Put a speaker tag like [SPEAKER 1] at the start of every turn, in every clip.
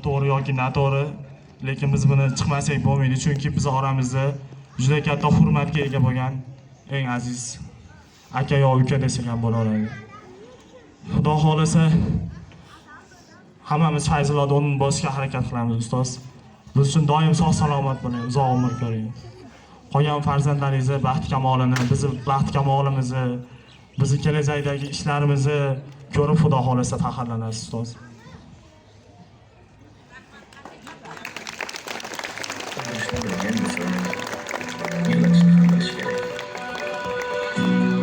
[SPEAKER 1] To'g'ri yoki noto'g'ri, lekin biz buni chiqmasak bo'lmaydi, chunki biz oramizda juda katta hurmatga ega bo'lgan eng aziz aka yo uka desak ham bo'laveradi. Xudo xolasa hammamiz Fayzulloda o'rnini bosishga harakat qilamiz ustoz. Biz uchun doim sog' salomat bo'ling, uzoq umr ko'ring. Qolgan farzandlaringizni baxt kamolini, bizni baxt kamolimizni, bizni kelajakdagi ishlarimizni ko'rib Xudo xolasa faxrlanasiz ustoz.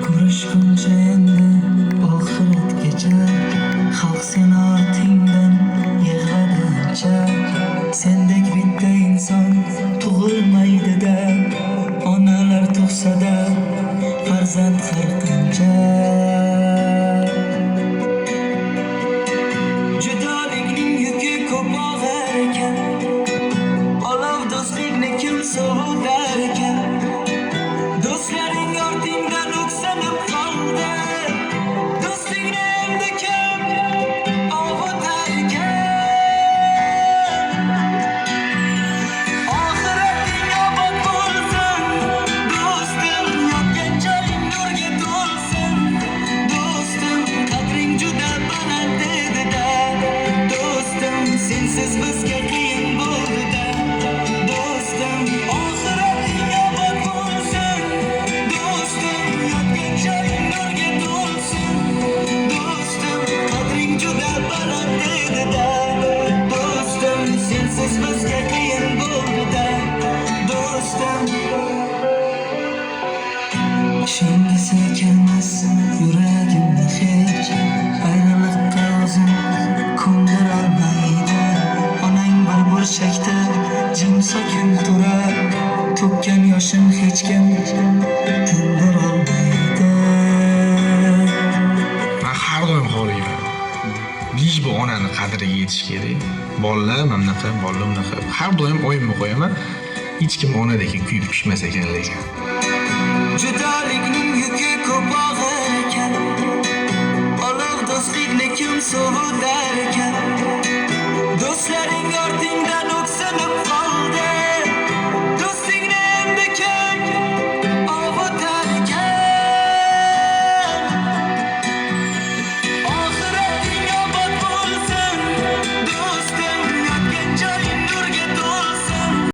[SPEAKER 2] Ko'rishguncha endi oxiratgacha, xalq seni ortingdan yig'lagancha, sendek bitta inson tug'ilmaydi-da, onalar tug'sa-da farzand qirqincha. Judolikning yuki ko'p og'ir ekan, olov do'stlikni kim sovutar ekan, do'stlaring ortingdan o'ksinib qoldi, do'stingni endi kim ovutar ekan. Oxirating obod bo'lsin, do'stim, yotgan joying nurga to'lsin, do'stim, qadring juda baland edi-da, do'stim, sensiz bizga qiyin bo'ldi-da, do'stim, oxirating obod bo'lsin, do'stim, yotgan joying nurga to'lsin, do'stim, qadring juda baland edi-da, do'stim, sensiz bizga qiyin bo'ldi-da, do'stim. Ishongisi kelmas yuragimni hech, ayriliqqa o'zim ko'ndirolmaydi. Onang bir burchakda jim sokin turar, to'kkan yoshim hech kim tindirolmaydi.
[SPEAKER 3] Men har doim xohlayman. Biz bu onani qadriga yetish kerak. Bolalar mamnaqa, bolalar bunaqa. Har doim o'yimni qo'yaman. Hech kim onadek kuyib pishmas ekan lekin.
[SPEAKER 2] Judolikning yuki ko'p